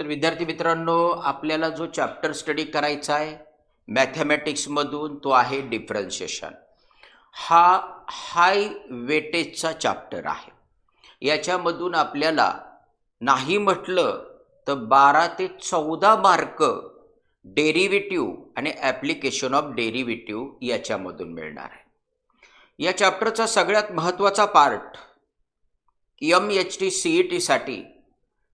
तर विद्यार्थी मित्रांनो, आपल्याला जो चॅप्टर स्टडी करायचा आहे मॅथमॅटिक्समधून तो आहे डिफरन्शिएशन. हा हाय वेटेजचा चॅप्टर आहे. याच्यामधून आपल्याला नाही म्हटलं तर 12 ते 14 मार्क डेरिव्हेटिव्ह आणि ॲप्लिकेशन ऑफ डेरिव्हेटिव्ह याच्यामधून मिळणार आहे. या चॅप्टरचा सगळ्यात महत्त्वाचा पार्ट MHT CET साठी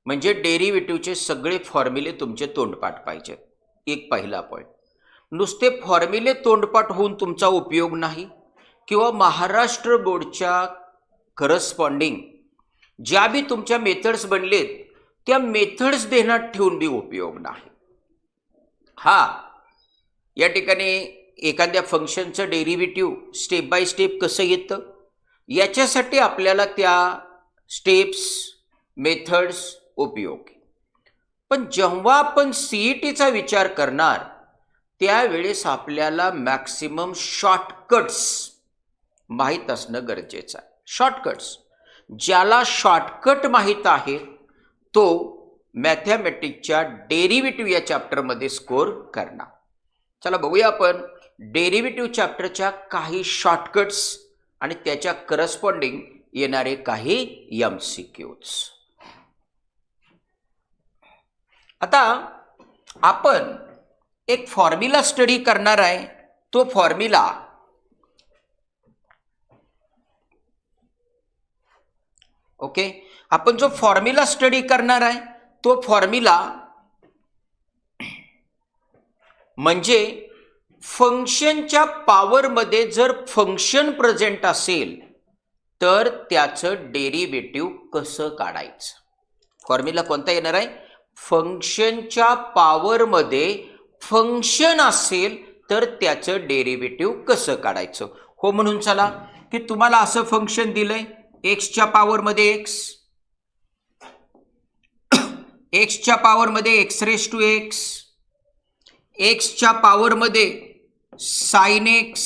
म्हणजे डेरिव्हेटिव्हचे सगळे फॉर्म्युले तुमचे तोंडपाठ पाहिजेत. एक पहिला पॉईंट. नुसते फॉर्म्युले तोंडपाठ होऊन तुमचा उपयोग नाही, किंवा महाराष्ट्र बोर्डच्या करस्पॉन्डिंग ज्या बी तुमच्या मेथड्स बनलेत त्या मेथड्स देण्यात ठेवून बी उपयोग नाही. या ठिकाणी एखाद्या फंक्शनचं डेरिव्हेटिव्ह स्टेप बाय स्टेप कसं येतं याच्यासाठी आपल्याला त्या स्टेप्स मेथड्स उपयोगी. पण जेव्हा आपण CETचा विचार करणार त्यावेळेस आपल्याला मॅक्सिमम शॉर्टकट्स माहीत असणं गरजेचं आहे. शॉर्टकट्स, ज्याला शॉर्टकट माहीत आहे तो मॅथमॅटिक्सच्या डेरिव्हेटिव्ह या चॅप्टरमध्ये स्कोर करणार. चला बघूया आपण डेरिव्हेटिव्ह चॅप्टरच्या काही शॉर्टकट्स आणि त्याच्या करस्पॉन्डिंग येणारे काही MCQs. आता आपण एक फॉर्म्युला स्टडी करणार आहे. तो फॉर्म्युला आपण जो फॉर्म्युला स्टडी करणार आहे तो फॉर्म्युला म्हणजे फंक्शनच्या पॉवरमध्ये जर फंक्शन प्रेझेंट असेल तर त्याचं डेरिव्हेटिव्ह कसं काढायचं. फॉर्म्युला कोणता येणार आहे? फंक्शनच्या पॉवरमध्ये फंक्शन असेल तर त्याचं डेरिव्हेटिव्ह कसं काढायचं. हो, म्हणून चला की तुम्हाला असं फंक्शन दिलंय एक्सच्या पॉवरमध्ये एक्सच्या पॉवरमध्ये एक्स रेस टू एक्स, एक्सच्या पॉवरमध्ये साइन एक्स,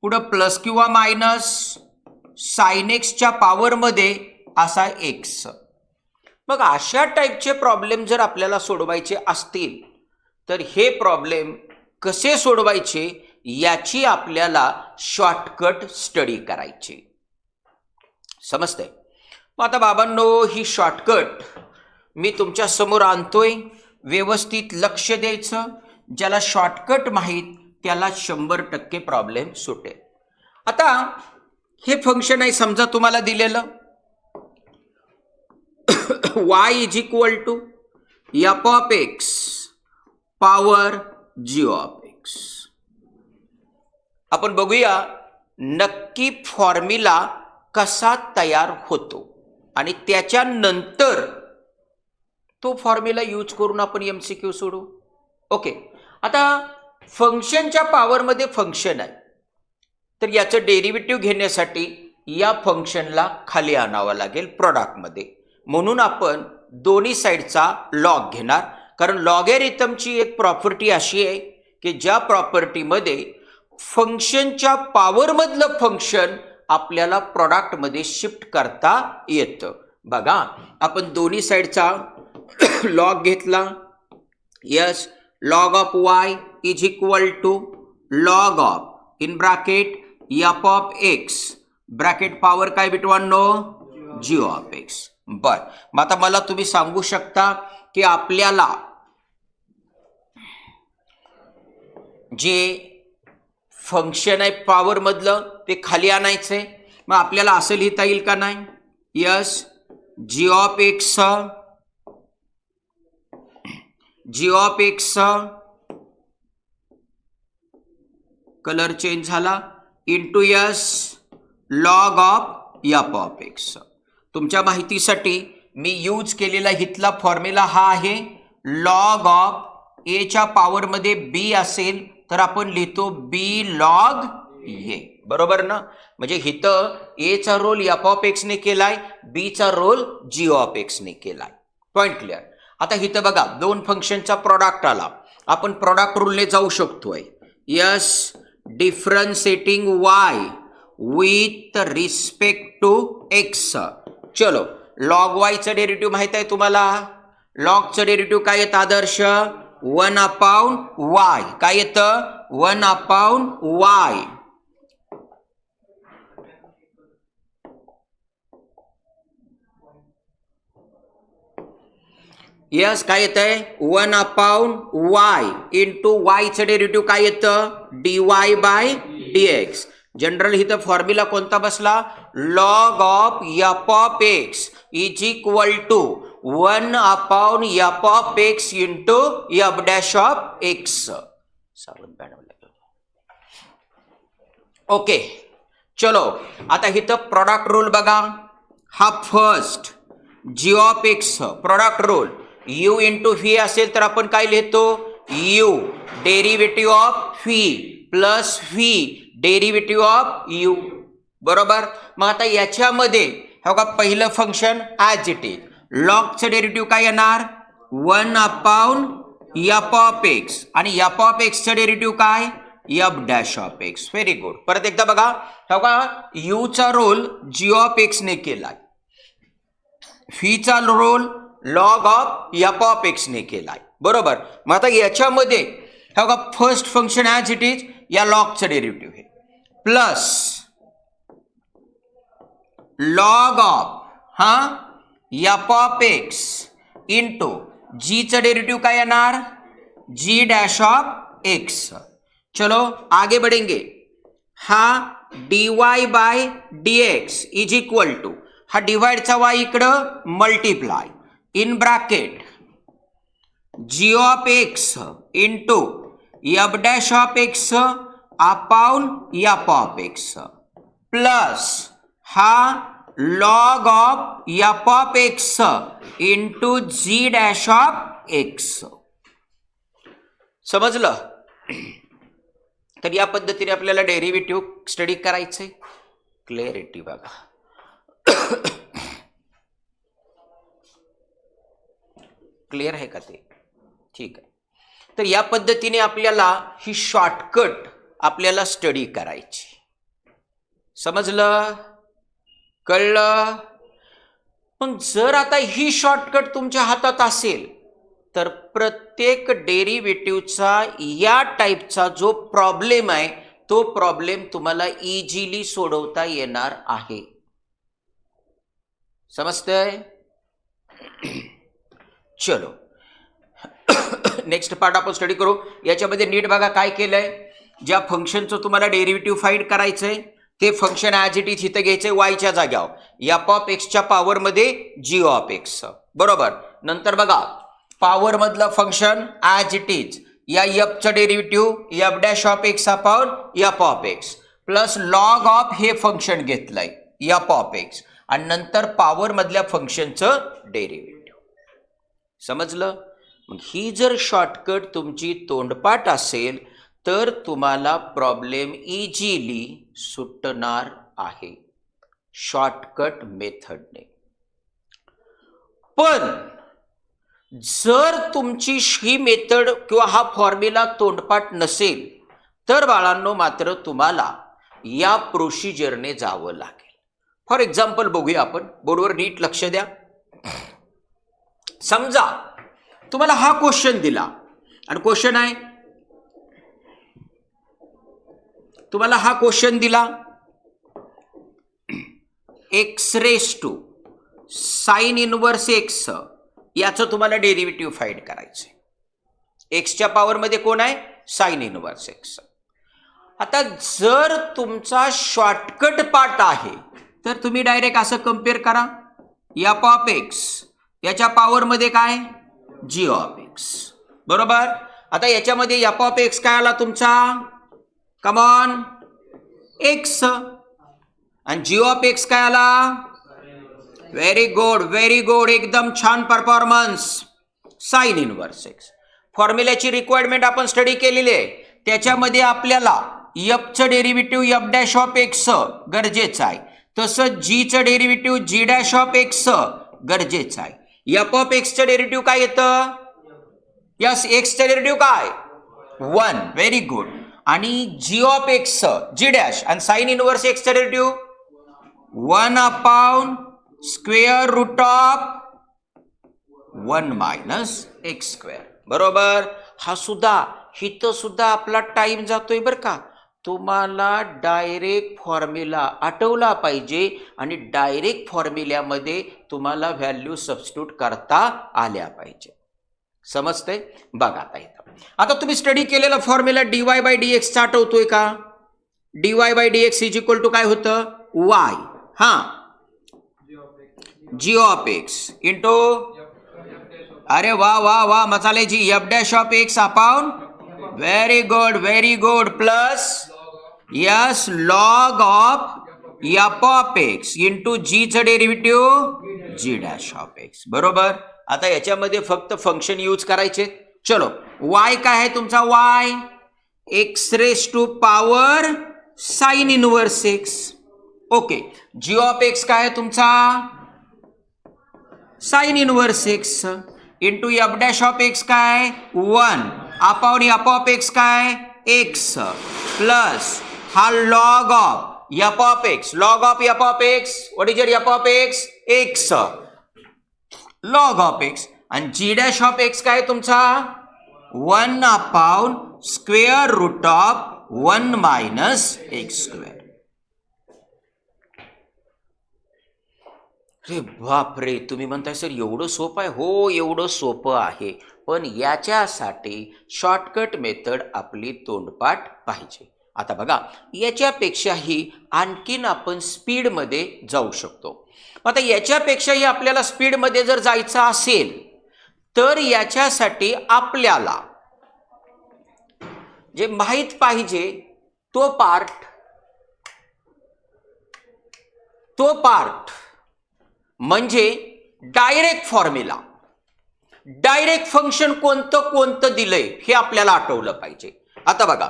पुढं प्लस किंवा मायनस, साइन एक्सच्या पॉवरमध्ये असा एक्स. मग अशा टाईपचे प्रॉब्लेम जर आपल्याला सोडवायचे असतील तर हे प्रॉब्लेम कसे सोडवायचे याची आपल्याला शॉर्टकट स्टडी करायची. समजतंय? मग आता बाबांनो, ही शॉर्टकट मी तुमच्या समोर आणतोय. व्यवस्थित लक्ष द्यायचं. ज्याला शॉर्टकट माहीत त्याला 100% प्रॉब्लेम सुटेल. आता हे फंक्शन आहे समजा तुम्हाला दिलेलं y is equal to f of x power g of x. आपण बघूया नक्की फॉर्म्युला कसा तयार होतो आणि त्याच्यानंतर तो फॉर्म्युला यूज करून आपण MCQ सोडवू. ओके, आता फंक्शनच्या पॉवरमध्ये फंक्शन आहे तर याचं डेरिव्हेटिव्ह घेण्यासाठी या फंक्शनला खाली आणावं लागेल प्रॉडक्टमध्ये. म्हणून आपण दोन्ही साईडचा लॉग घेणार, कारण लॉगॅरिथमची एक प्रॉपर्टी अशी आहे की ज्या प्रॉपर्टीमध्ये फंक्शनच्या पॉवरमधलं फंक्शन आपल्याला प्रॉडक्टमध्ये शिफ्ट करता येतं. बघा, आपण दोन्ही साईडचा लॉग घेतला. Yes, log of y is equal to log of in bracket f of x bracket power काय मित्रांनो? g of x. बर, मग आता मला तुम्ही सांगू शकता की आपल्याला जे फंक्शन आहे पॉवर मधलं ते खाली आणायचंय. मग आपल्याला असं लिहिता येईल का नाही? Yes, g of x colour change झाला into yes log of f of x. तुमच्या माहितीसाठी मी यूज केलेला इथला फॉर्म्युला हा आहे. लॉग ऑफ a च्या पॉवरमध्ये b असेल तर आपण लिहितो b लॉग a. बरोबर ना? म्हणजे इथं a चा रोल f ऑफ x ने केलाय, b चा रोल g ऑफ x ने केलाय. Point clear? आता इथं बघा दोन फंक्शनचा प्रॉडक्ट आला. आपण प्रॉडक्ट रूलने जाऊ शकतोय. Yes, differentiating y with respect to x. चलो, लॉग y चा डेरिव्हेटिव्ह माहित आहे तुम्हाला? लॉगचं डेरिव्हेटिव्ह काय येतं आदर्श 1/y काय येतं 1/y यस काय येतंय 1/y इंटू वायचं डेरिव्हेटिव्ह काय येतं dy/dx जनरल इथं फॉर्म्युला कोणता बसला log of f(x) is equal to 1/f(x) into f'(x) okay चलो आता इथं प्रोडक्ट रूल बघा हा first g of x product rule u into v असेल तर आपण काय लिहितो u derivative of v plus v derivative of u बरोबर मग आता याच्यामध्ये हो का पहिलं फंक्शन ॲज इट इज लॉगचं डेरिव्हेटिव्ह काय येणार 1/f(x) आणि f(x)चं डेरिव्हेटिव्ह काय f'(x) व्हेरी गुड परत एकदा बघा हो का u चा रोल g ऑफ x ने केलाय व्ही चा रोल लॉग ऑफ f(x) ने केलाय बरोबर मग आता याच्यामध्ये हो का first function as it is या लॉगचं डेरिव्हेटिव्ह आहे plus log of f(x) into जीचं डेरिव्हेटिव्ह काय येणार g'(x) चलो आगे बढ़ेंगे हा dy/dx इज इक्वल टू हा डिवाइडचा y इकडं multiply in bracket g of x into f'(x) upon f(x) plus हा log of f(x) into g'(x) समजलं तर या पद्धतीने आपल्याला डेरिव्हेटिव्ह स्टडी करायचंय क्लिअरिटी बघा क्लिअर आहे का ते ठीक आहे तर या पद्धतीने आपल्याला ही शॉर्टकट आपल्याला स्टडी करायची समजलं कळलं पण जर आता ही शॉर्टकट तुमच्या हातात असेल तर प्रत्येक डेरिव्हेटिव्हचा या टाईपचा जो प्रॉब्लेम आहे तो प्रॉब्लेम तुम्हाला इझिली सोडवता येणार आहे समजतंय चलो नेक्स्ट पार्ट आपण स्टडी करू याच्यामध्ये नीट बघा काय केलंय ज्या फंक्शनचं तुम्हाला डेरिव्हेटिव्ह फाइंड करायचंय ते फंक्शन ॲज इट इज इथं घ्यायचंय वायच्या जाग्यावर f(x)च्या पॉवरमध्ये g ऑफ x बरोबर नंतर बघा पॉवर मधलं फंक्शन ॲज इट इज या fचं derivative f'(x) upon f(x) plus log of हे फंक्शन घेतलंय f(x) आणि नंतर पॉवर मधल्या फंक्शनचं डेरिव्हेटिव्ह समजलं मग ही जर शॉर्टकट तुमची तोंडपाठ असेल तर तुम्हाला प्रॉब्लेम इझिली सुटणार आहे शॉर्टकट मेथडने पण जर तुमची ही मेथड किंवा हा फॉर्म्युला तोंडपाठ नसेल तर बाळांनो मात्र तुम्हाला या प्रोसिजरने जावं लागेल फॉर एक्झाम्पल बघूया आपण बोर्डवर नीट लक्ष द्या समजा तुम्हाला हा क्वेश्चन दिला आणि क्वेश्चन आहे तुम्हाला हा क्वेश्चन दिला x⁻⁴ sin−1x याचं तुम्हाला डेरिव्हेटिव्ह फाइंड करायचंय एक्सच्या पॉवरमध्ये कोण आहे sin−1x आता जर तुमचा शॉर्टकट पार्ट आहे तर तुम्ही डायरेक्ट असं कम्पेअर करा f(x) याच्या पॉवरमध्ये काय g ऑफ x बरोबर आता याच्यामध्ये f(x) काय आला तुमचा कमॉन x आणि g ऑफ x काय आला व्हेरी गुड एकदम छान परफॉर्मन्स sin−1x फॉर्म्युल्याची रिक्वायरमेंट आपण स्टडी केलेली आहे त्याच्यामध्ये आपल्याला f चं डेरिव्हेटिव्ह f'(x) गरजेचं आहे तसं g चं डेरिव्हेटिव्ह g'(x) गरजेचं आहे f(x) चं डेरिव्हेटिव्ह काय येतं यस x चं डेरिव्हेटिव्ह काय 1 व्हेरी गुड आणि g ऑफ x g' आणि sin−1x चं डेरिव्हेटिव्ह 1/√(1 1 मायनस एक्स स्क्वेअर. बरोबर. हा सुद्धा हिथं सुद्धा आपला टाइम जातोय बरं का. तुम्हाला डायरेक्ट फॉर्म्युला आठवला पाहिजे आणि डायरेक्ट फॉर्म्युल्यामध्ये तुम्हाला व्हॅल्यू सबस्टिट्यूट करता आल्या पाहिजे. समजतंय. बघा आता इथं आता तुम्ही स्टडी केलेला फॉर्म्युला dy बाय dx चा आठवतोय का. dy by dx is equal to काय होतं y. हा g ऑफ x इंटू अरे वा वा वा मसाले g f dash of x upon very good plus yes log of f of x into g चं derivative g dash of x. बरोबर. आता याच्यामध्ये फक्त फंक्शन यूज करायचे. चलो y काय आहे तुमचा y x raise to power sine inverse x. Okay. G of x काय आहे तुमचा sine inverse x into f dash of x काय 1 अपॉन एफ ऑफ एक्स काय एक्स प्लस हा log of f of x what is your f of x x log of x आणि g dash of x काय तुमचा 1 upon square root of 1 minus x square. अरे बापरे. तुम्ही म्हणताय sir एवढं सोपं आहे. हो एवढं सोपं आहे पण याच्यासाठी शॉर्टकट मेथड आपली तोंडपाठ पाहिजे. आता बघा याच्यापेक्षाही आणखीन आपण स्पीडमध्ये जाऊ शकतो. आता याच्यापेक्षाही आपल्याला स्पीडमध्ये जर जायचं असेल तर याच्यासाठी आपल्याला जे माहित पाहिजे तो पार्ट म्हणजे डायरेक्ट फॉर्म्युला डायरेक्ट फंक्शन कोणतं दिलंय हे आपल्याला आठवलं पाहिजे. आता बघा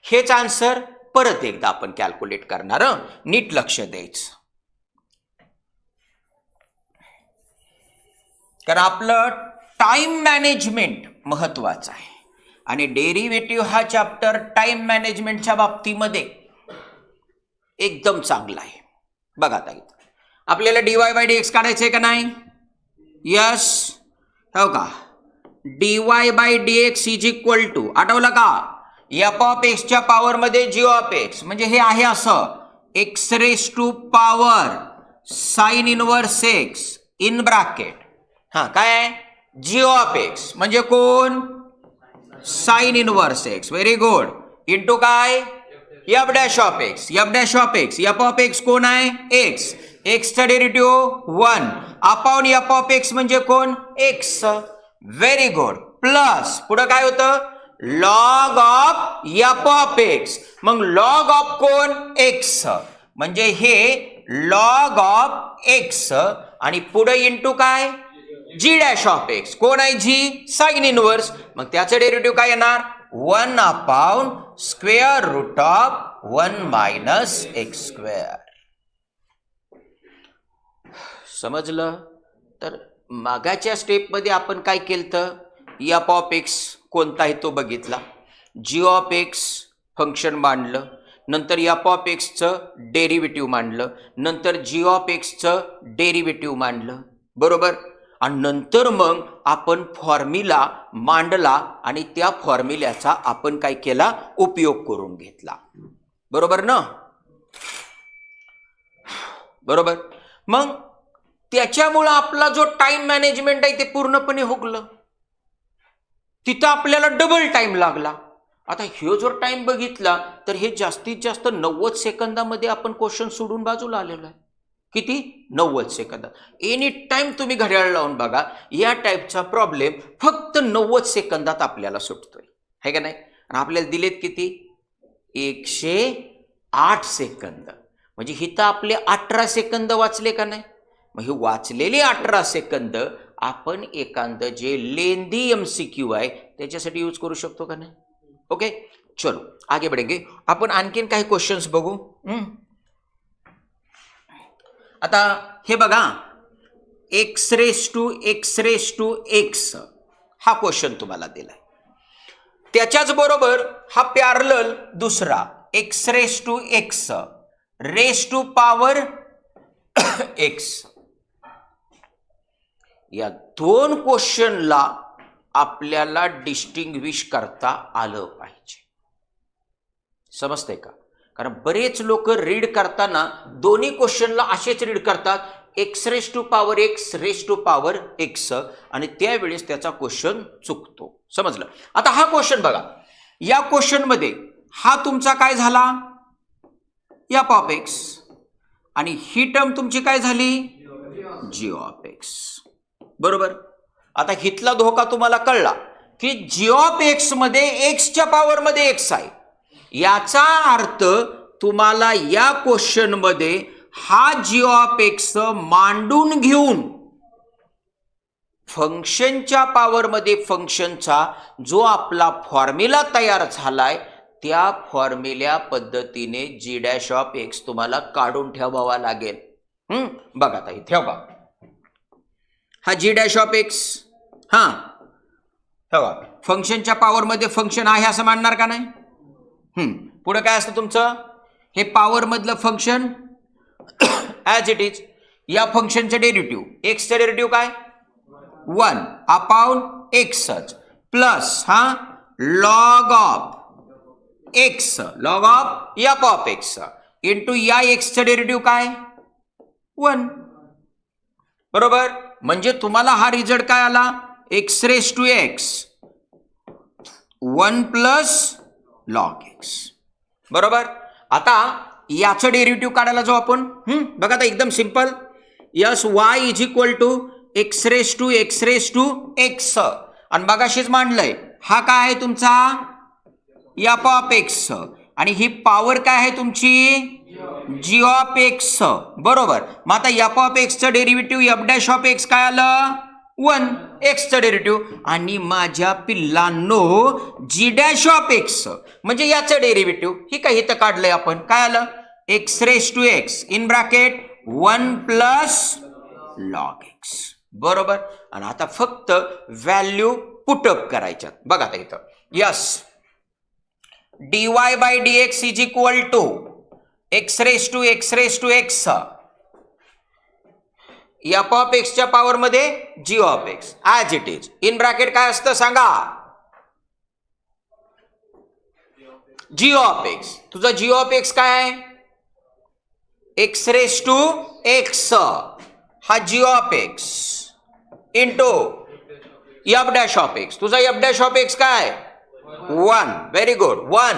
हेच आन्सर परत एकदा आपण कॅल्क्युलेट करणार. नीट लक्ष द्यायचं कारण आपलं टाइम मॅनेजमेंट महत्वाचं आहे आणि डेरिव्हेटिव्ह हा चॅप्टर टाइम मॅनेजमेंटच्या बाबतीमध्ये एकदम चांगला आहे. बघा आता इथं आपल्याला dy बाय dx काढायचंय का नाही. यस हो का. dy by dx is equal to आठवलं का एफ ऑफ एक्सच्या पॉवर मध्ये जी ऑफ एक्स म्हणजे हे आहे असं x raise to power sine inverse x in bracket. हा काय जी ऑफ एक्स म्हणजे कोण sine inverse x. Very good. Into काय f dash of x f of x कोण आहे एक्स एक्सचा derivative 1 upon f of x म्हणजे कोण एक्स. Very good. प्लस पुढे काय होतं log of f of x मग लॉग ऑफ कोण एक्स म्हणजे हे लॉग ऑफ एक्स आणि पुढे इंटू काय जी डॅश ऑफ एक्स कोण आहे जी साइन इनवर्स मग त्याचं डेरिव्हेटिव्ह काय येणार 1 upon square root of 1 minus x square. समजलं. तर मागाच्या स्टेपमध्ये आपण काय केलं एफ ऑफ एक्स कोणता आहे तो बघितला जी ऑफ एक्स फंक्शन मांडलं नंतर एफ ऑफ एक्सचं डेरिव्हेटिव्ह मांडलं नंतर जी ऑफ एक्सचं डेरिव्हेटिव्ह मांडलं. बरोबर. आणि नंतर मग आपण फॉर्म्युला मांडला आणि त्या फॉर्म्युल्याचा आपण काय केला उपयोग करून घेतला. बरोबर ना. बरोबर. मग त्याच्यामुळं आपला जो टाइम मॅनेजमेंट आहे ते पूर्णपणे हुकलं. तिथं आपल्याला डबल टाइम लागला. आता हे जर टाइम बघितला तर हे जास्तीत जास्त 90 सेकंदामध्ये आपण क्वेश्चन सोडून बाजूला आलेलो आहे. किती 90 सेकंदात. एनी टाइम तुम्ही घड्याळ लावून बघा या टाईपचा प्रॉब्लेम फक्त 90 सेकंदात आपल्याला सुटतोय है का नाही. आणि आपल्याला दिलेत किती 108 सेकंद म्हणजे हिथं आपले 18 सेकंद वाचले का नाही. मग हे वाचलेले 18 सेकंद आपण एखादं जे लेंदी MCQ आहे त्याच्यासाठी यूज करू शकतो का नाही. ओके चलो आगे बढ़ेंगे. आपण आणखीन काही क्वेश्चन्स बघू. आता हे बघा एक्स रेस टू एक्स हा क्वेश्चन तुम्हाला दिलाय. त्याच्याच बरोबर हा पॅरलल दुसरा x raise to power x या दोन क्वेश्चनला आपल्याला डिस्टिंग्विश करता आलं पाहिजे. समजतंय का? कारण बरेच लोक रीड करताना दोन्ही क्वेश्चनला असेच रीड करतात, x raise to power x raise to power x, आणि त्यावेळेस त्याचा क्वेश्चन चुकतो. समजलं? आता हा क्वेश्चन बघा, या क्वेश्चन मध्ये हा तुमचा काय झाला, एफ ऑफ एक्स, आणि ही टर्म तुमची काय झाली, जी ऑफ एक्स. बरोबर. आता हितला धोका तुम्हाला कळला की जी ऑफ एक्स मध्ये एक्सच्या पॉवर मध्ये एक्स आहे. याचा अर्थ तुम्हाला या क्वेश्चन मध्ये हा जी ऑफ एक्स मांडून घेऊन फंक्शनच्या पॉवर मध्ये फंक्शनचा जो आपला फॉर्म्युला तयार झालाय त्या फॉर्म्युला पद्धतीने जी डॅश ऑफ एक्स तुम्हाला काढून ठेवावा लागेल. बघा आता इथे ठेवा, हा जी डॅश ऑफ एक्स, हा ठेवा, फंक्शनच्या पॉवर मध्ये फंक्शन आहे असं मानणार का नाही? पुढे काय असतं तुमचं, हे पॉवर मधलं फंक्शन ॲज इट इज. या फंक्शनचं डेरिव्हेटिव्ह, एक्सचं डेरिव्हेटिव्ह काय, 1 अपॉन एक्सच प्लस हा log of x, log of f of x into या एक्सचं डेरिव्हेटिव्ह काय, 1. बरोबर. म्हणजे तुम्हाला हा रिझल्ट काय आला, x raise to x 1 plus log x. बरोबर. आता याचं डेरिव्हेटिव्ह काढायला जाऊ आपण. बघा आता एकदम simple, yes y is equal to x raise to x, आणि बघाशीच मांडलंय हा काय आहे तुमचा एफ ऑफ एक्स, आणि ही पॉवर काय आहे तुमची जी ऑफ एक्स. बरोबर. मग आता एफ ऑफ एक्सचं derivative f dash of x काय आलं, 1 एक्सचं डेरिव्हेटिव्ह, आणि माझ्या पिल्लांनो जी डॅश ऑफ एक्स म्हणजे याचं डेरिव्हेटिव्ह ही काही इथं काढलंय आपण, काय आलं, x raise to x in bracket 1 plus log x. बरोबर. आणि आता फक्त व्हॅल्यू पुटअप करायच्यात. बघा आता इथं, yes dy by dx is equal to x raise to x f of एक्सच्या पॉवर मध्ये g of x as it is in bracket काय असतं सांगा, जी ऑफ एक्स. तुझा जी ऑफ एक्स काय आहे, एक्स रेस टू एक्स, हा g of x into f dash of x. तुझा एफ डॅश ऑफ एक्स काय, 1. Very good. 1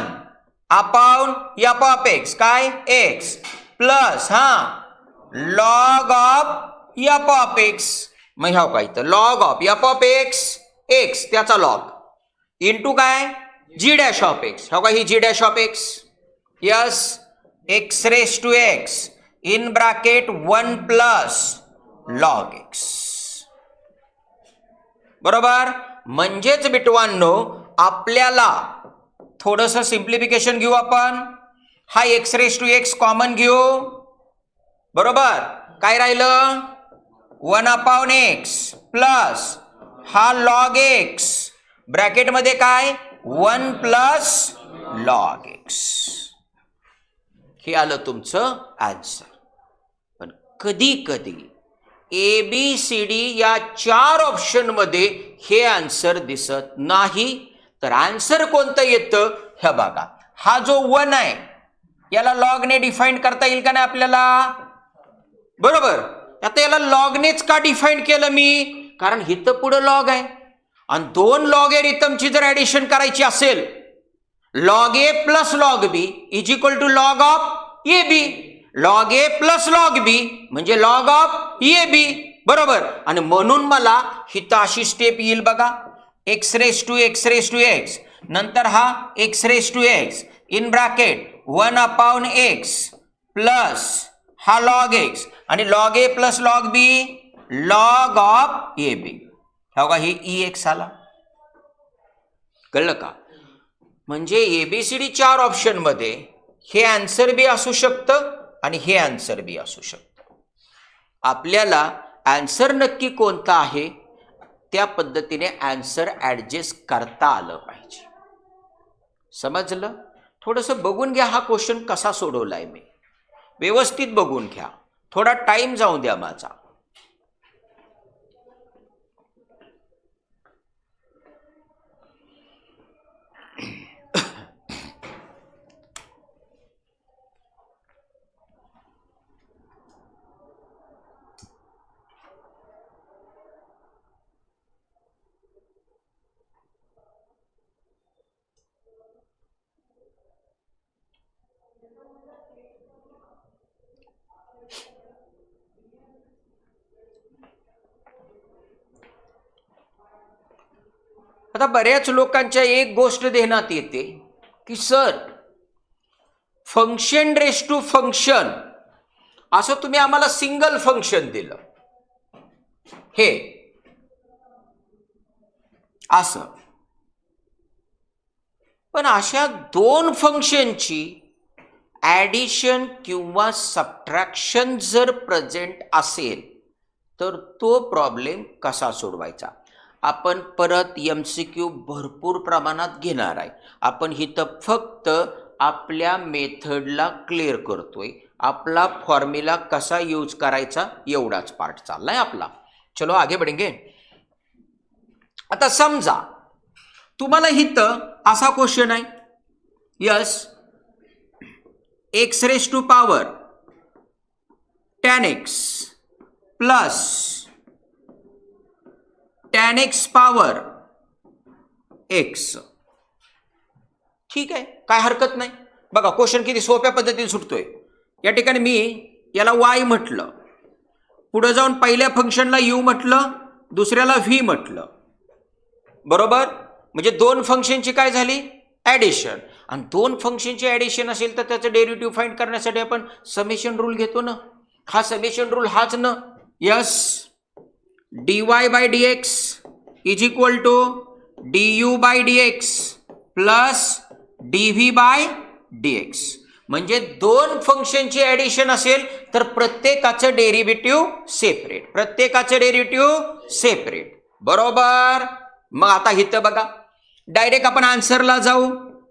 upon f of x काय, एक्स प्लस हा log of f of x. मग ह्या काय तर log of f of x x त्याचा log into काय जी डॅश ऑफ एक्स. हो का, ही g dash of x, yes x raise to x in bracket 1 plus log x. बरोबर. म्हणजेच बिटवांनो आपल्याला थोडस सिंप्लिफिकेशन घेऊ आपण, हा x raise to x common घेऊ. बरोबर. काय राहिलं, 1 अपॉन एक्स प्लस हा लॉग एक्स ब्रॅकेटमध्ये काय 1 प्लस लॉग एक्स. हे आलं तुमचं आन्सर. पण कधी कधी ABCD या 4 ऑप्शन मध्ये हे आन्सर दिसत नाही. तर आन्सर कोणतं येतं हे बघा, हा जो 1 आहे याला लॉगने डिफाईन करता येईल का नाही आपल्याला. बरोबर. आता याला लॉगनेच का डिफाईन केलं मी, कारण इथं पुढे लॉग आहे आणि 2 लॉगॅरिथमची जर ऍडिशन करायची असेल, log a plus log b is equal to log of a b. Log a plus log b म्हणजे लॉग ऑफ ए बी. बरोबर. आणि म्हणून मला हिथं अशी स्टेप येईल बघा, एक्स रेस टू एक्स नंतर हा x raise to x in bracket 1 upon x plus हा लॉग एक्स आणि log a plus log b log of a b. हो का, हे ई एक्स आला. कळलं का. म्हणजे ABCD 4 ऑप्शन मध्ये हे आन्सर बी असू शकतं आणि हे आन्सर बी असू शकतं. आपल्याला आन्सर नक्की कोणता आहे त्या पद्धतीने आन्सर ऍडजस्ट करता आलं पाहिजे. समजलं. थोडंसं बघून घ्या हा क्वेश्चन कसा सोडवलाय मी, व्यवस्थित बघून घ्या, थोडा टाइम जाऊ द्या माझा. आता बऱ्याच लोकांच्या एक गोष्ट ध्यानात येते की sir function raise to function असं तुम्ही आम्हाला सिंगल फंक्शन दिलं, हे असं, पण अशा दोन फंक्शनची ॲडिशन किंवा सबट्रॅक्शन जर प्रेझेंट असेल तर तो प्रॉब्लेम कसा सोडवायचा. आपण परत MCQ भरपूर प्रमाणात घेणार आहे. आपण इथं फक्त आपल्या मेथडला क्लिअर करतोय, आपला फॉर्म्युला कसा यूज करायचा एवढाच पार्ट चाललाय आपला. चलो आगे बढ़ेंगे. आता समजा तुम्हाला इथं असा क्वेश्चन आहे, yes x raise to power 10x plus 10x power x. ठीक आहे, काय हरकत नाही. बघा क्वेश्चन किती सोप्या पद्धतीने सुटतोय. या ठिकाणी मी याला y म्हटलं, पुढे जाऊन पहिल्या फंक्शनला u म्हटलं, दुसऱ्याला v म्हटलं, बरोबर. म्हणजे दोन फंक्शनची काय झाली ॲडिशन, आणि दोन फंक्शनची ॲडिशन असेल तर त्याचं डेरिव्हेटिव्ह फाइंड करण्यासाठी आपण समेशन रूल घेतो ना. हा समेशन रूल हाच ना. Yes, dy by dx is equal to du by dx plus dv by dx. म्हणजे दोन फंक्शनची ॲडिशन असेल तर प्रत्येकाचं डेरिव्हेटिव्ह सेपरेट, प्रत्येकाचं डेरिव्हेटिव्ह सेपरेट, बरोबर. मग आता इथं बघा डायरेक्ट आपण आन्सरला जाऊ.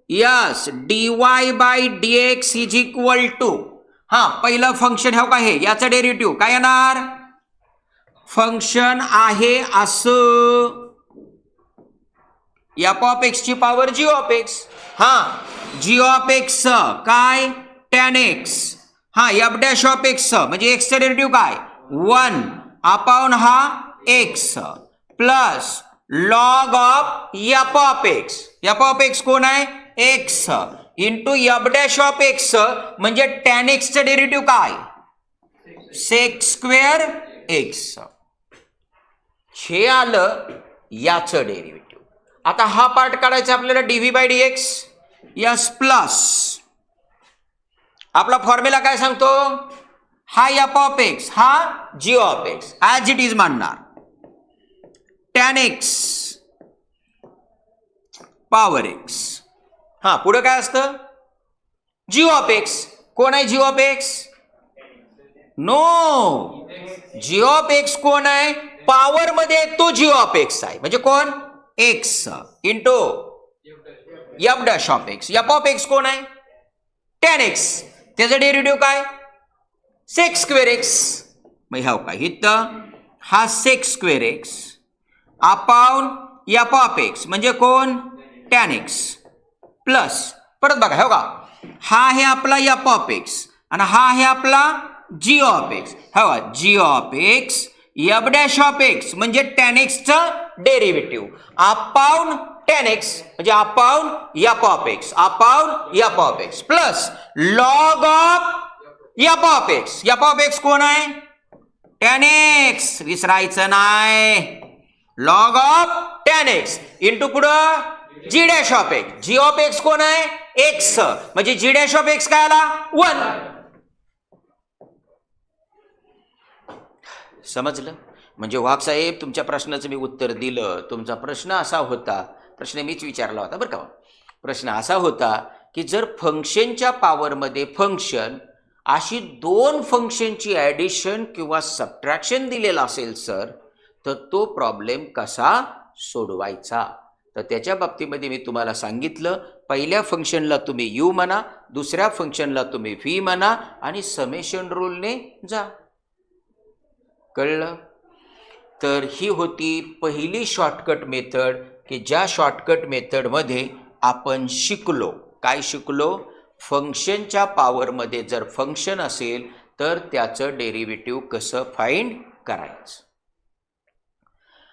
Yes, dy by dx is equal to, हा पहिलं फंक्शन हे काय, याचं डेरिव्हेटिव्ह काय येणार, फंक्शन आहे असं f ऑफ x ची पॉवर g ऑफ x, हा g ऑफ x काय 10x, हा f डॅश ऑफ x म्हणजे x चा डेरिव्हेटिव्ह काय 1 अपॉन हा x plus log of f of x. f of x कोण आहे x into f dash of x म्हणजे 10x चं डेरिव्हेटिव्ह काय sec स्क्वेअर x. हे आलं याचं डेरिव्हेटिव्ह. आता हा पार्ट काढायचा आपल्याला dv by dx. Yes, plus आपला फॉर्म्युला काय सांगतो, हा f ऑफ x, हा g of x as it is मानणार, 10x पॉवर x. हा पुढे काय असतं g ऑफ x. कोण आहे g of x, no, g of x कोण आहे, पॉवर मध्ये तो g ऑफ x आहे, म्हणजे कोण x into f dash of x. f of x कोण आहे 10x, त्याचं डेरिव्हेटिव्ह काय sec स्क्वेअर x. मग ह्या काय इथं हा sec square x upon f of x म्हणजे कोण 10x प्लस, परत बघा हो का, हा आहे आपला f ऑफ x आणि हा आहे आपला g ऑफ x. हो g of x f dash of x म्हणजे 10x चं डेरिव्हेटिव्ह अपॉन 10x म्हणजे upon f of x, upon f of x plus log of f of x. f of x कोण आहे 10x, विसरायचं नाही, log of 10x into पुढं g dash of x. g of x कोण आहे x म्हणजे g dash of x काय आला 1. समजलं. म्हणजे वाघ साहेब तुमच्या प्रश्नाचं मी उत्तर दिलं. तुमचा प्रश्न असा होता, प्रश्न मीच विचारला होता बरं का. प्रश्न असा होता की जर फंक्शनच्या पॉवरमध्ये फंक्शन अशी दोन फंक्शनची ॲडिशन किंवा सबट्रॅक्शन दिलेला असेल सर, तर तो प्रॉब्लेम कसा सोडवायचा. तर त्याच्या बाबतीमध्ये मी तुम्हाला सांगितलं, पहिल्या फंक्शनला तुम्ही u म्हणा, दुसऱ्या फंक्शनला तुम्ही v म्हणा आणि समेशन रूलने जा. कळलं. तर ही होती पहिली शॉर्टकट मेथड की ज्या शॉर्टकट मेथडमध्ये आपण शिकलो, काय शिकलो, फंक्शनच्या पॉवरमध्ये जर फंक्शन असेल तर त्याचं डेरिव्हेटिव्ह कसं फाइंड करायचं.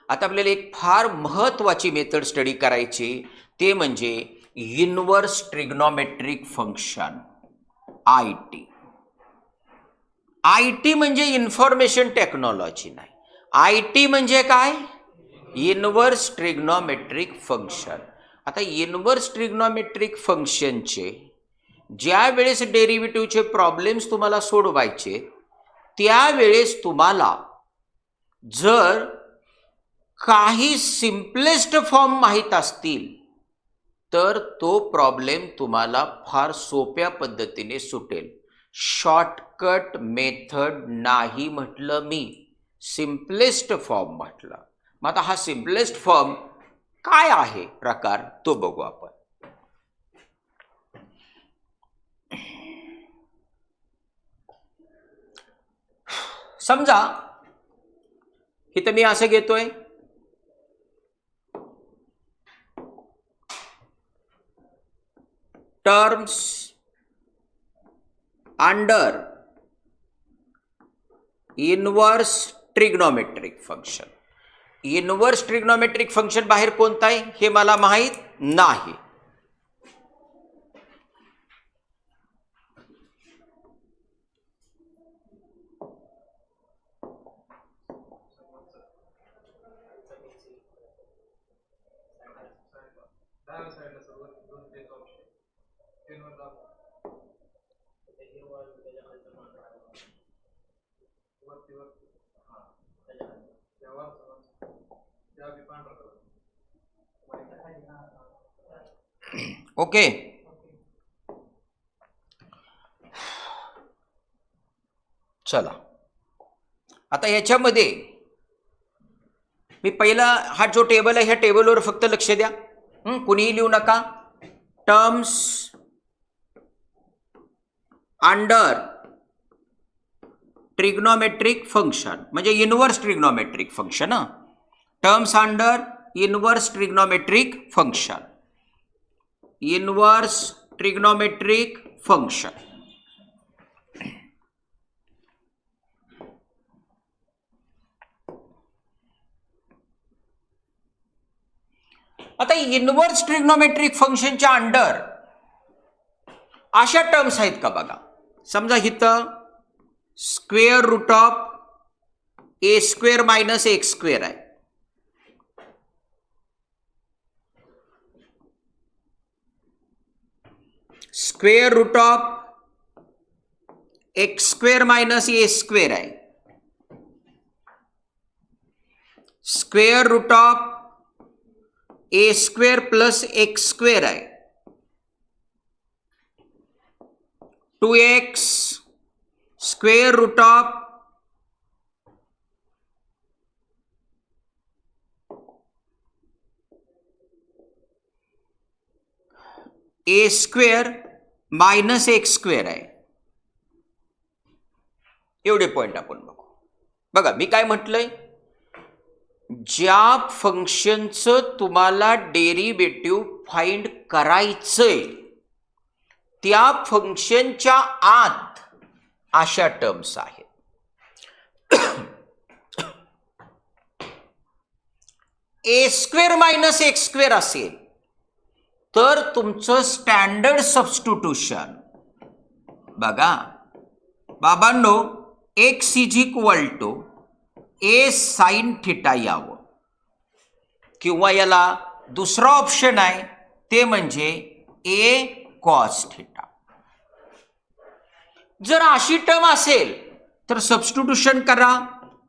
आता आपल्याला एक फार महत्त्वाची मेथड स्टडी करायची, ते म्हणजे inverse trigonometric function, IT. IT म्हणजे इन्फॉर्मेशन टेक्नॉलॉजी नाही, IT म्हणजे काय इनवर्स ट्रिग्नॉमेट्रिक फंक्शन. आता इनवर्स ट्रिग्नॉमेट्रिक फंक्शनचे ज्या वेळेस डेरिव्हेटिव्हचे प्रॉब्लेम्स तुम्हाला सोडवायचे त्यावेळेस तुम्हाला जर काही सिम्पलेस्ट फॉर्म माहीत असतील तर तो प्रॉब्लेम तुम्हाला फार सोप्या पद्धतीने सुटेल. शॉर्टकट मेथड नाही म्हटलं मी, सिम्पलेस्ट फॉर्म म्हटलं. मग आता हा सिम्पलेस्ट फॉर्म काय आहे प्रकार तो बघू आपण. समजा इथं मी असं घेतोय terms under inverse trigonometric function. Inverse trigonometric function बाहेर कोणता आहे हे मला माहीत नाही. ओके. चला आता याच्यामध्ये मी पहिला हा जो टेबल आहे ह्या टेबलवर फक्त लक्ष द्या. कुणीही लिहू नका. टर्म्स अंडर ट्रिग्नॉमेट्रिक फंक्शन म्हणजे inverse trigonometric function. Terms under inverse trigonometric function. Inverse trigonometric function. आता इनवर्स ट्रिग्नॉमेट्रिक फंक्शनच्या अंडर अशा टर्म्स आहेत का बघा. समजा इथं square root of a square minus x square आहे. Square root of x square minus a square आहे. Square root of a square plus x square आहे. 2x square root of a square minus x square आहे. एवढे point आपण बघू. बघा मी काय म्हटलंय, ज्या फंक्शनचं तुम्हाला डेरिव्हेटिव्ह फाइंड करायचंय त्या फंक्शनच्या आत अशा टर्म्स आहेत. A square minus x square असेल तर तुमचं स्टँडर्ड सबस्टिट्यूशन बघा बाबांनो, x is equal to a sine theta यावं, किंवा याला दुसरा ऑप्शन आहे ते म्हणजे ए कॉस थिटा. जर अशी टर्म असेल तर सबस्टिट्यूशन करा.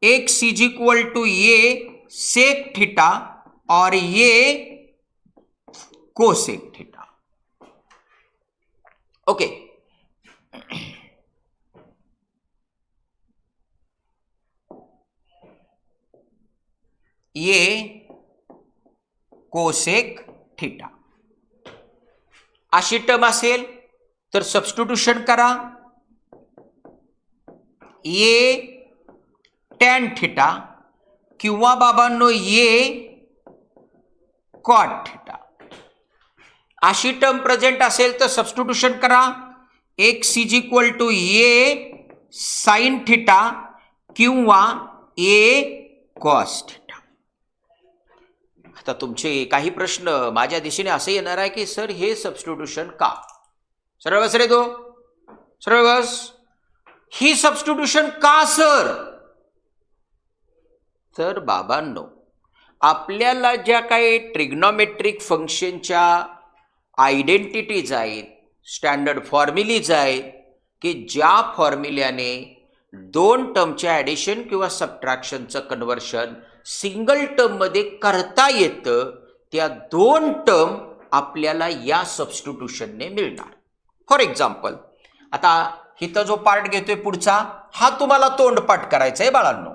X is equal to a sec theta और a cosec theta. Okay. A cosec theta अशी टर्म असेल तर सबस्टिट्यूशन करा. ये टॅन थिटा किंवा बाबांनो ये कॉट थिटा. अशी टर्म प्रेझेंट असेल तर सबस्टिट्यूशन करा. X is equal to a sine theta किंवा ए कॉस थिटा. आता तुमचे काही प्रश्न माझ्या दिशेने असे येणार आहे की सर हे सबस्टिट्यूशन का. सरळ बस रे तो, सरळ बस. ही सबस्टिट्यूशन का सर. तर बाबांनो, आपल्याला ज्या काही ट्रिग्नॉमेट्रिक फंक्शनच्या आयडेंटिटीज आहेत, स्टँडर्ड फॉर्म्युलीज आहेत, की ज्या फॉर्म्युल्याने दोन टर्मच्या ॲडिशन किंवा सबट्रॅक्शनचं कन्व्हर्शन सिंगल टर्ममध्ये करता येतं, त्या दोन टर्म आपल्याला या सबस्टिट्यूशनने मिळणार. फॉर एक्झाम्पल, आता इथं जो पार्ट घेतोय पुढचा, हा तुम्हाला तोंडपाठ करायचा आहे बाळांनो.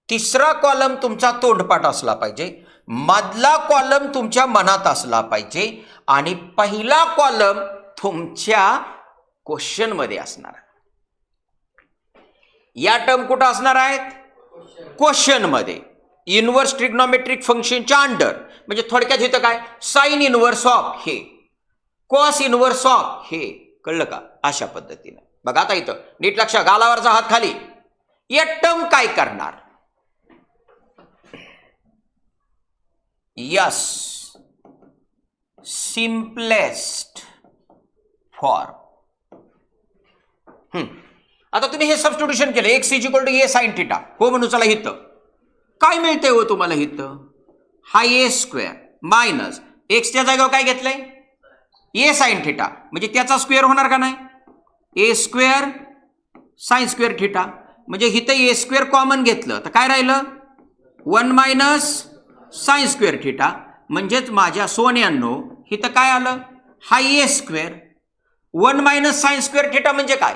तिसरा कॉलम तुमचा तोंडपाठ असला पाहिजे, मधला कॉलम तुमच्या मनात असला पाहिजे आणि पहिला कॉलम तुमच्या क्वेश्चनमध्ये असणार. या टर्म कुठं असणार आहेत? क्वेश्चनमध्ये. इनव्हर्स ट्रिग्नॉमेट्रिक फंक्शनच्या अंडर, म्हणजे थोडक्यात इथं काय, साइन इनव्हर्स ऑफ हे, कॉस इनव्हर्स ऑफ हे, कळलं का? अशा पद्धतीने बघा. आता इथं नीट लक्ष, गालावरचा हात खाली. या टर्म काय करणार? Yes, simplest form. आता तुम्ही हे सबस्टिट्यूशन केलं, x is equal to a sine theta. हो म्हणून चला इथं काय मिळतंय हो तुम्हाला? इथं हा ए स्क्वेअर मायनस एक्सच्या जागेवर काय घेतलंय? ए साइन थिटा, म्हणजे त्याचा स्क्वेअर होणार का नाही? ए स्क्वेअर साइन स्क्वेअर थिटा, म्हणजे इथं ए स्क्वेअर कॉमन घेतलं तर काय राहिलं? 1 मायनस साइन स्क्वेअर थिटा. म्हणजेच माझ्या सोन्यांनो इथं काय आलं? हा a square 1 minus sine square theta म्हणजे काय?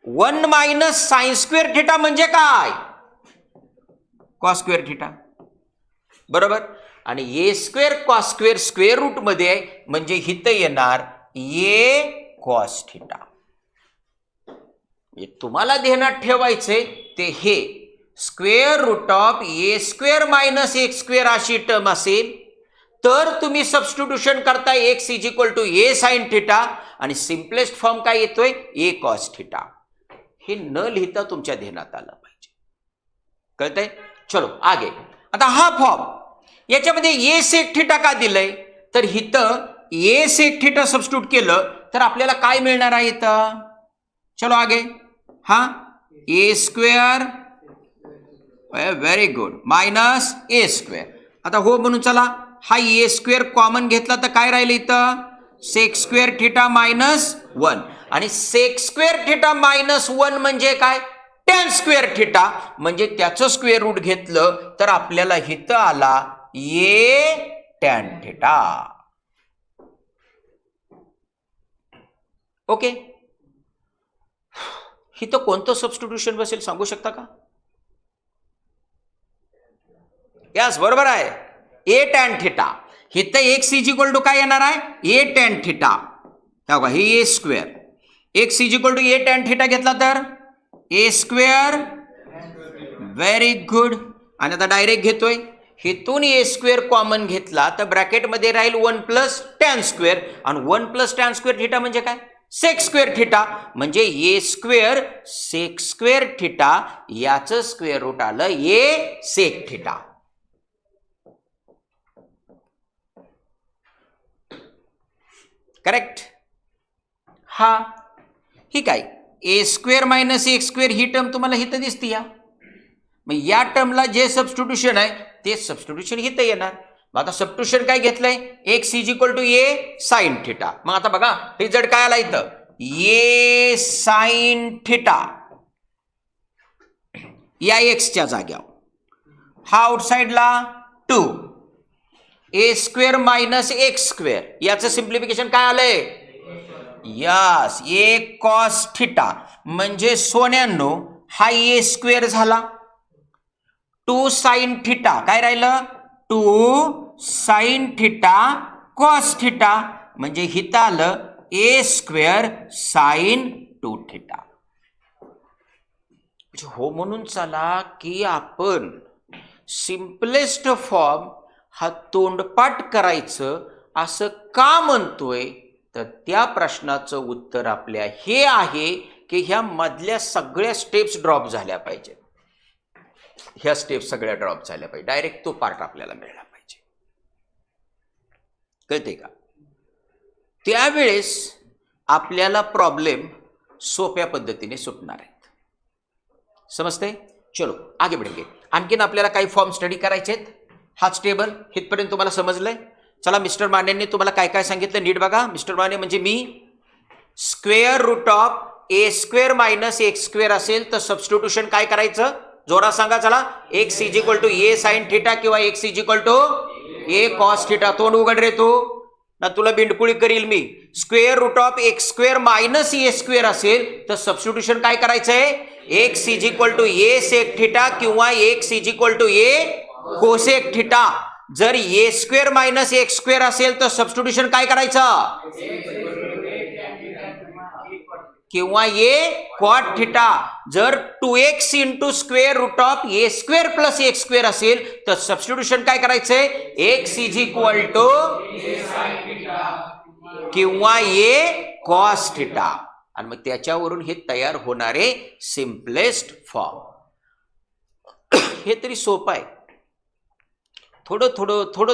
1 मायनस साइन स्क्वेअर थिटा म्हणजे काय? कॉस स्क्वेअर थिटा, बरोबर. आणि a square cos square square root मध्ये, म्हणजे इथं येणार ए कॉस थिटा. तुम्हाला ध्यानात ठेवायचे ते हे square root of a square minus x square अशी टर्म असेल तर तुम्ही सबस्टिट्यूशन करताय x is equal to a sine theta आणि सिम्पलेस्ट फॉर्म काय येतोय? A cos theta. हे न लिहिता तुमच्या ध्यानात आलं पाहिजे, कळतंय? चलो आगे. आता हा फॉर्म, याच्यामध्ये ए सेक थिटा का दिलंय? तर इथं ए सेक थिटा सबस्टिट्यूट केलं तर आपल्याला काय मिळणार आहे इथं? चलो आगे. हा a square, very good, minus a square. आता हो म्हणून चला, हा ए स्क्वेअर कॉमन घेतला तर काय राहिलं इथं? Sec square theta minus 1. आणि सेक स्क्वेअर थिटा मायनस 1 म्हणजे काय? टॅन स्क्वेअर थिटा, म्हणजे त्याचं स्क्वेअर रूट घेतलं तर आपल्याला इथं आला ए टॅन थिटा. ओके, इथं कोणतं सबस्टिट्यूशन बसेल सांगू शकता का? यस, बरोबर आहे, ए टॅन थिटा. इथं एक्स इज इक्वल टू काय येणार आहे? A tan theta. हे a square, x is equal to a tan theta घेतला तर ए स्क्वेअर, व्हेरी गुड. आणि आता डायरेक्ट घेतोय, हिथून ए स्क्वेअर कॉमन घेतला तर ब्रॅकेटमध्ये राहील 1 प्लस टॅन स्क्वेअर. आणि 1 प्लस टॅन स्क्वेअर थिटा म्हणजे काय? Sec square theta. म्हणजे a square sec square theta, याचं स्क्वेअर रूट आलं ए सेक थिटा. करेक्ट. हा ठीक आहे. A square minus x square ही टर्म तुम्हाला इथं दिसते या. मग या टर्मला जे सबस्टिट्यूशन आहे ते सबस्टिट्यूशन इथं येणार. मग आता सबस्टिट्यूशन काय घेतलंय? X is equal to a sine theta. मग आता बघा रिझल्ट काय आला इथं? ए साइन थिटा या एक्सच्या जाग्यावर, हा आउटसाइडला 2 ए स्क्वेअर मायनस एक्स स्क्वेअर, याचं सिम्प्लिफिकेशन काय आलंय? यस, ए कॉस थिटा. म्हणजे सोन्यांनो हा ए स्क्वेअर झाला, 2 साइन थिटा काय राहिलं? 2 साइन थिटा कॉस थिटा, म्हणजे हिथं आलं ए स्क्वेअर साइन 2 थिटा. हो म्हणून चला की आपण सिम्पलेस्ट फॉर्म हा तोंडपाठ करायचं असं का म्हणतोय? तर त्या प्रश्नाचं उत्तर आपल्या हे आहे की ह्या मधल्या सगळ्या स्टेप्स ड्रॉप झाल्या पाहिजे. ह्या स्टेप सगळ्या ड्रॉप झाल्या पाहिजे, डायरेक्ट तो पार्ट आपल्याला मिळाला पाहिजे. कळते का? त्यावेळेस आपल्याला प्रॉब्लेम सोप्या पद्धतीने सुटणार आहेत. समजते? चलो आगे बढ़ेंगे. आणखीन आपल्याला काही फॉर्म स्टडी करायचे आहेत. हाच टेबल इथपर्यंत तुम्हाला समजलंय. चला मिस्टर मानेंनी तुम्हाला काय काय सांगितलं नीट बघा. मिस्टर माने म्हणजे मी. Square root of a square minus x square असेल तर सबस्टिट्यूशन काय करायचं जोरा सांगा. चला x is equal to a sine theta किंवा x is equal to a cos theta. तोंड उघड रे तू ना तुला बिंडकुळी करील मी. Square root of x square minus a square असेल तर सबस्टिट्यूशन काय करायचंय x is equal to a sec theta किंवा x is equal to A cosec theta. जर ए स्क्वेअर मायनस एक्स स्क्वेअर असेल तर सबस्टिट्यूशन काय करायचं किंवा ए कॉट थिटा. जर 2x into square root of a square plus x square असेल तर सबस्टिट्यूशन काय करायचंय एक्स इज इक्वल टू किंवा ए कॉस थिटा. आणि मग त्याच्यावरून हे तयार होणारे सिम्पलेस्ट फॉर्म. हे तरी सोपं आहे. थोडं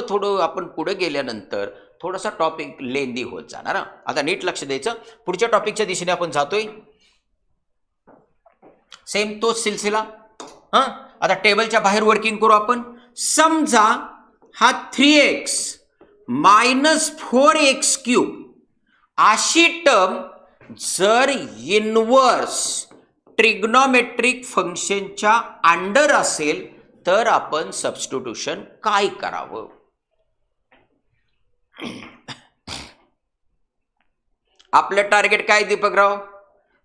थोडं आपण पुढे गेल्यानंतर थोडासा टॉपिक लेंदी होत जाणार. आता नीट लक्ष द्यायचं. पुढच्या टॉपिकच्या दिशेने आपण जातोय. सेम तोच सिलसिला. आता टेबलच्या बाहेर वर्किंग करू आपण. समजा हा 3x मायनस 4x क्यूब अशी टर्म जर इनवर्स ट्रिग्नोमेट्रिक फंक्शनच्या अंडर असेल तर आपण सबस्टिट्यूशन काय करावं. आपलं टार्गेट काय दीपकराव.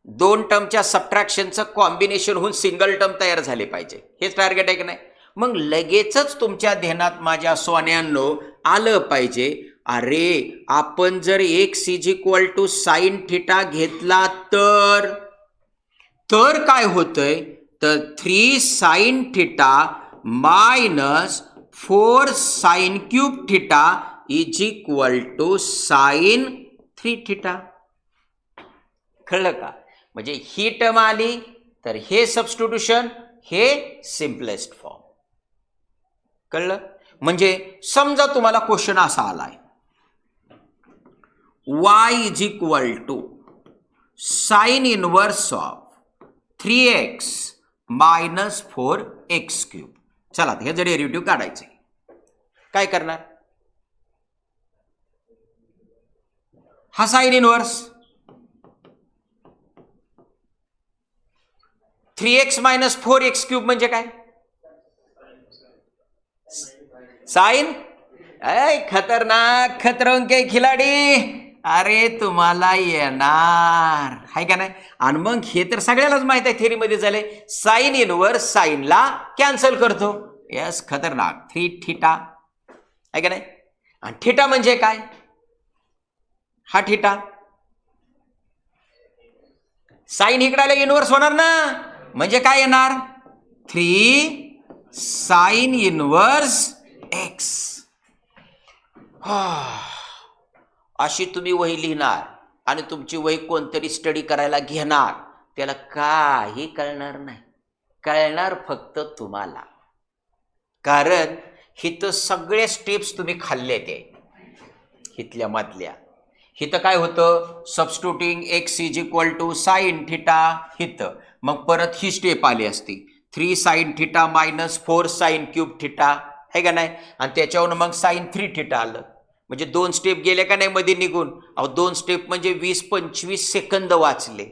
दोन टर्मच्या सबट्रॅक्शनचं कॉम्बिनेशन होऊन सिंगल टर्म तयार झाले पाहिजे. हेच टार्गेट आहे की नाही. मग लगेचच तुमच्या ध्यानात माझ्या सोन्यांनो आलं पाहिजे अरे आपण जर x is equal to sine theta घेतला तर काय होतंय तर 3 sine theta minus 4 sine cube theta is equal to sine 3 theta. कळलं का. म्हणजे ही टर्म आली तर हे सबस्टिट्यूशन हे सिम्पलेस्ट फॉर्म. कळलं. म्हणजे समजा तुम्हाला क्वेश्चन असा आलाय y is equal to sine inverse of 3x minus 4x cube. चला हे जर डेरिव्हेटिव्ह काढायचे काय करणार. हा sine inverse 3x minus 4x cube म्हणजे काय साइन. खतरनाक खतरंग के खिलाडी. अरे तुम्हाला येणार हाय का नाही. आणि मग हे तर सगळ्यालाच माहित आहे थेरीमध्ये झाले. साइन इनवर्स साइनला कॅन्सल करतो. यस खतरनाक 3 थिटा आहे का नाही. आणि थिटा म्हणजे काय हा थिटा. साइन इकडाला इनवर्स होणार ना म्हणजे काय येणार 3 साइन इनवर्स एक्स. अशी तुम्ही वही लिहिणार आणि तुमची वही कोणतरी स्टडी करायला घेणार. त्याला काही कळणार नाही. कळणार फक्त तुम्हाला. कारण हिथं सगळे स्टेप्स तुम्ही खाल्ले ते हिथल्या मधल्या. हिथं काय होतं substituting x is equal to sine theta. हिथं मग परत ही स्टेप आली असती 3 sine theta minus 4 sine cube theta है का नाही. आणि त्याच्यावरून मग साइन 3 थिटा आलं. म्हणजे 2 स्टेप गेले का नाही मध्ये निघून. 2 स्टेप म्हणजे 20-25 सेकंद वाचले.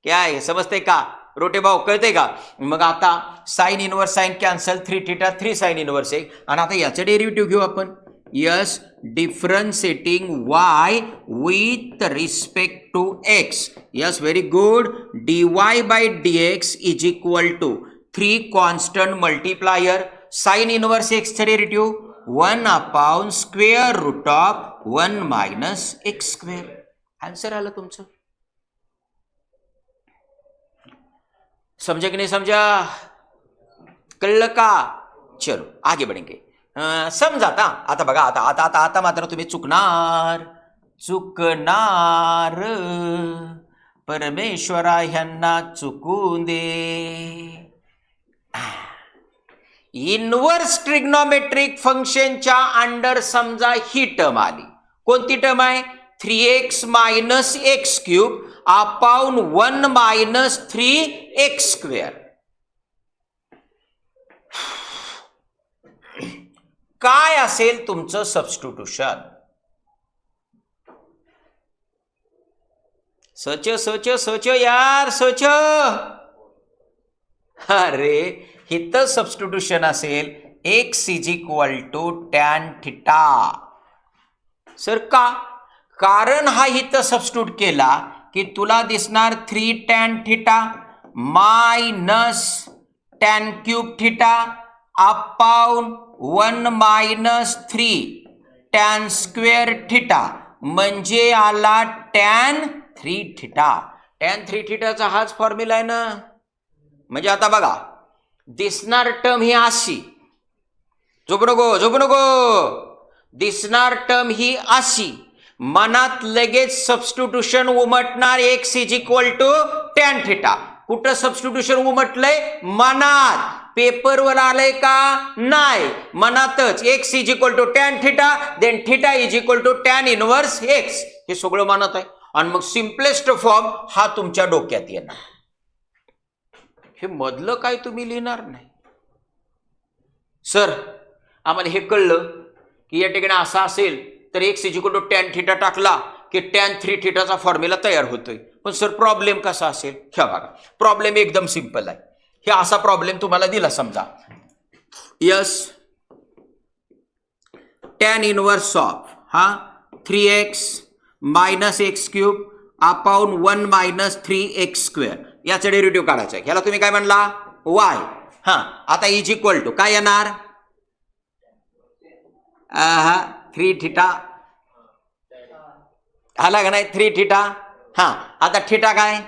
काय समजतंय का रोटे भाऊ कळतंय का. मग आता sine inverse sine cancel 3 theta 3 sine inverse 1. आणि आता याचं डेरिव्हेटिव्ह घेऊ आपण. Yes differentiating y with respect to x. Yes very good. dy by dx is equal to 3 constant multiplier sine inverse x चं derivative 1 upon square root of 1 minus x square. Answer आलं तुमचं. समझे की नाही समजा. कळलं का. चलो आगे बढ़ेंगे. समजा आता बघा आता आता आता आता मात्र तुम्ही चुकणार परमेश्वरा ह्यांना चुकून दे. इनवर्स ट्रिग्नोमेट्रिक फंक्शनच्या अंडर समजा ही टर्म आली. कोणती टर्म आहे 3x minus x cube upon 1 minus 3x square. काय असेल तुमचं सबस्टिट्यूशन? सच सच सच यार सच. अरे इथं सबस्टिट्यूशन असेल x = tan थिटा. सर का? कारण हा इथं सबस्टिट्यूट केला की तुला दिसणार 3 tan theta minus tan cube theta upon 1 - 3 tan square theta म्हणजे आला tan 3 थिटा. tan 3 थिटाचा हाच फॉर्म्युला आहे ना. म्हणजे आता बघा दिसणार टर्म ही अशी, झोपू नको, दिसणार टर्म ही अशी, मनात लगेच सबस्टिट्यूशन उमटणार x = tan थिटा. कुठं सबस्टिट्यूशन उमटलंय? मनात. पेपरवर आलंय का? नाही, मनातच. x = tan theta then theta = tan inverse x. हे सगळं मनात आहे. आणि मग सिम्पलेस्ट फॉर्म हा तुमच्या डोक्यात येणार. हे मधलं काय तुम्ही लिहिणार नाही. सर आम्हाला हे कळलं की या ठिकाणी असं असेल तर x = tan थिटा टाकला की tan 3 थिटाचा फॉर्म्युला तयार होतोय. पण सर प्रॉब्लेम कसा असेल? ह्या बघा, प्रॉब्लेम एकदम सिंपल आहे. हे असा प्रॉब्लेम तुम्हाला दिला समजा, yes tan inverse of 3x - x³ upon 1 - 3x². याचा डेरिव्हेटिव्ह काढायचा आहे. ह्याला तुम्ही काय म्हणला? y. आता = काय येणार? 3 थिटा आला का नाही? 3 थिटा. आता थिटा काय?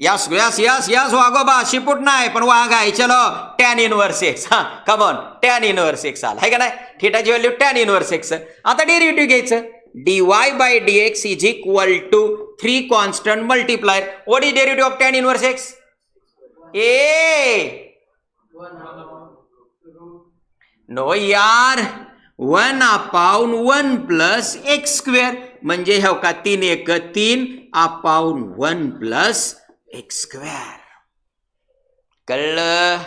यस यस यस यस वागोबा, शिपूट नाही पण वाघ आहे. चलो tan inverse x. Come on, tan inverse x आला आहे का नाही? थिटाची व्हॅल्यू tan इनव्हर्स x. आता डेरिव्हेटिव्ह घ्यायचं. dy/dx = 3 constant multiplier. What is derivative of tan inverse x? No यार, 1/1 + x². म्हणजे हे का 3 × 1 = 3 अपॉन 1 + x². कळलं?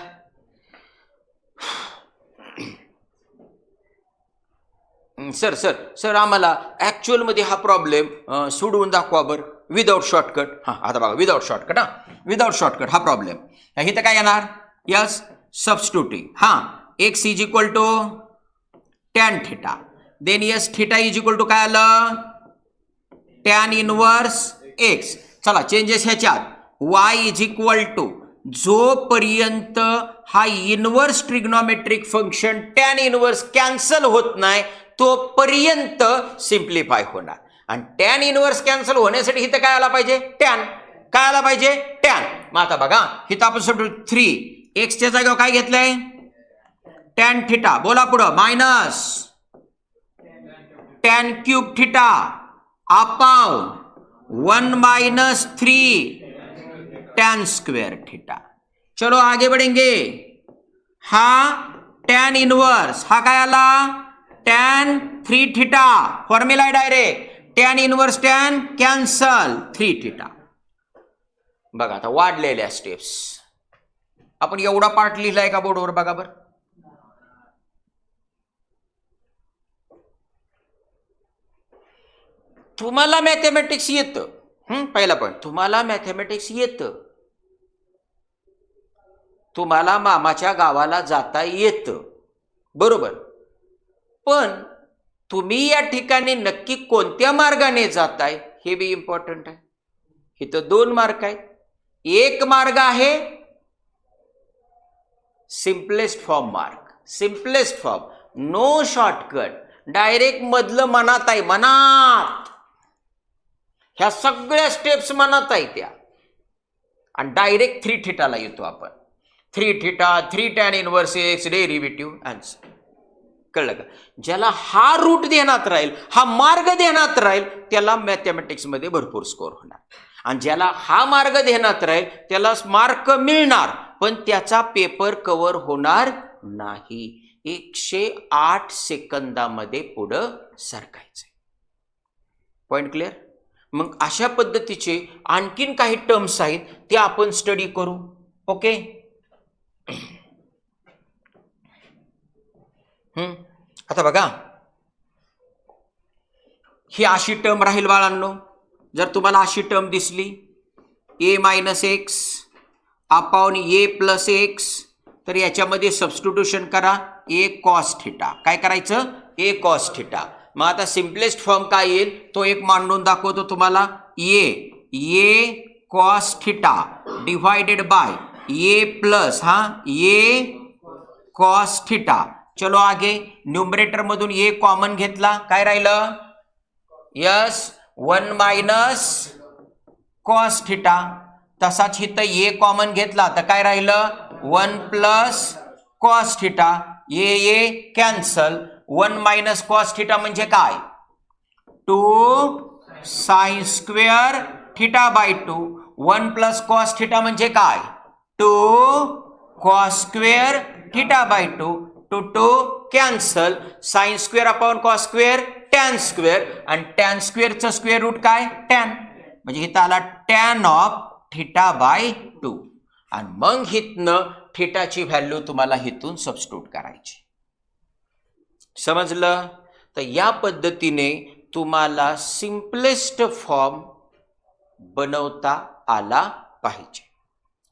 सर सर सर आम्हाला ऍक्च्युअल मध्ये हा प्रॉब्लेम सोडवून दाखवा बरं, विदाउट शॉर्टकट. आता बघा, विदाउट शॉर्टकट. विदाउट शॉर्टकट हा प्रॉब्लेम. इथं काय येणार? Yes substituting. x = tan theta then yes theta = काय आलं? tan inverse x. चला चेंजेस ह्याच्यात. y = जोपर्यंत हा inverse trigonometric function tan inverse cancel होत नाही तोपर्यंत सिम्प्लिफाय होणार. आणि tan इनव्हर्स कॅन्सल होण्यासाठी इथं काय आला पाहिजे? tan. काय आला पाहिजे? tan. मग आता बघा इथं आपण सबस्टिट्यूट 3 x च्या जागेवर काय घेतलंय? tan theta. बोला पुढं. Minus tan cube theta upon 1 - 3 tan square theta. चलो आगे बढ़ेंगे. हा tan इनवर्स, हा काय आला? tan 3 theta. फॉर्म्युला आहे direct. tan inverse tan cancel 3 theta. बघा आता वाढलेल्या स्टेप्स. आपण एवढा पार्ट लिहिलाय का बोर्डवर? बघा बरं. तुम्हाला मॅथमॅटिक्स येतं. पहिला पॉईंट, तुम्हाला मॅथमॅटिक्स येतं. तुम्हाला मामाच्या गावाला जाता येतं, बरोबर. पण तुम्ही या ठिकाणी नक्की कोणत्या मार्गाने जाताय हे बी इम्पॉर्टंट आहे. इथं 2 मार्ग आहेत. एक मार्ग आहे सिम्पलेस्ट फॉर्म मार्ग. Simplest form, no shortcut, direct मधलं मनात आहे. मनात ह्या सगळ्या स्टेप्स मनात आहे त्या. आणि डायरेक्ट 3 थिटाला येतो आपण. 3 theta 3 tan inverse x derivative answer. कळलं का? ज्याला हा रूट ध्यानात राहील, हा मार्ग ध्यानात राहील, त्याला मॅथमॅटिक्स मध्ये भरपूर स्कोर होणार. आणि ज्याला हा मार्ग ध्यानात राहील त्याला मार्क मिळणार, पण त्याचा पेपर कव्हर होणार नाही. 108 सेकंदामध्ये पुढं सरकायचं. Point clear? मग अशा पद्धतीचे आणखीन काही टर्म्स आहेत ते आपण स्टडी करू. ओके. आता बघा, ही अशी टर्म राहील बाळांनो. जर तुम्हाला अशी टर्म दिसली ए मायनस एक्स अपॉन ए प्लस एक्स, तर याच्यामध्ये सबस्टिट्यूशन करा ए कॉस थिटा. काय करायचं? ए कॉस थिटा. मग आता सिम्पलेस्ट फॉर्म काय येईल तो एक मांडून दाखवतो तुम्हाला. A cos theta divided by a plus a cos theta. चलो आगे. न्यूमरेटर मधून ए कॉमन घेतला, काय राहिलं? Yes, 1 minus cos theta. तसाच इथं ए कॉमन घेतला तर काय राहिलं? 1 plus cos theta. A cancel. 1 minus cos theta म्हणजे काय? 2 sine square theta by 2. 1 plus cos theta म्हणजे काय? 2 cos square theta by 2. 2 cancel. Sine square upon cos square tan square, आणि टॅन स्क्वेअरचं स्क्वेअर रूट काय? टॅन. म्हणजे इथं आला टॅन ऑफ थिटा बाय 2. आणि मग हितनं थिटाची व्हॅल्यू तुम्हाला हिथून सबस्टिट्यूट करायची. समजलं? तर या पद्धतीने तुम्हाला सिम्पलेस्ट फॉर्म बनवता आला पाहिजे.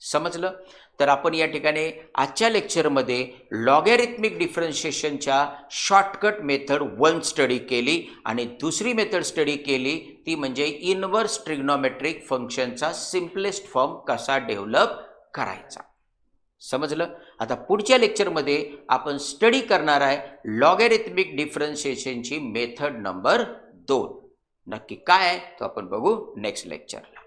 समजलं? तर आपण या ठिकाणी आजच्या लेक्चरमध्ये लॉगॅरिथमिक डिफरन्शिएशनच्या शॉर्टकट मेथड 1 स्टडी केली, आणि दुसरी मेथड स्टडी केली ती म्हणजे इनव्हर्स ट्रिग्नोमेट्रिक फंक्शनचा सिम्पलेस्ट फॉर्म कसा डेव्हलप करायचा. समजलं? आता पुढच्या लेक्चरमध्ये आपण स्टडी करणार आहे लॉगॅरिथमिक डिफरन्शिएशनची मेथड नंबर 2. नक्की काय आहे तो आपण बघू नेक्स्ट लेक्चरला.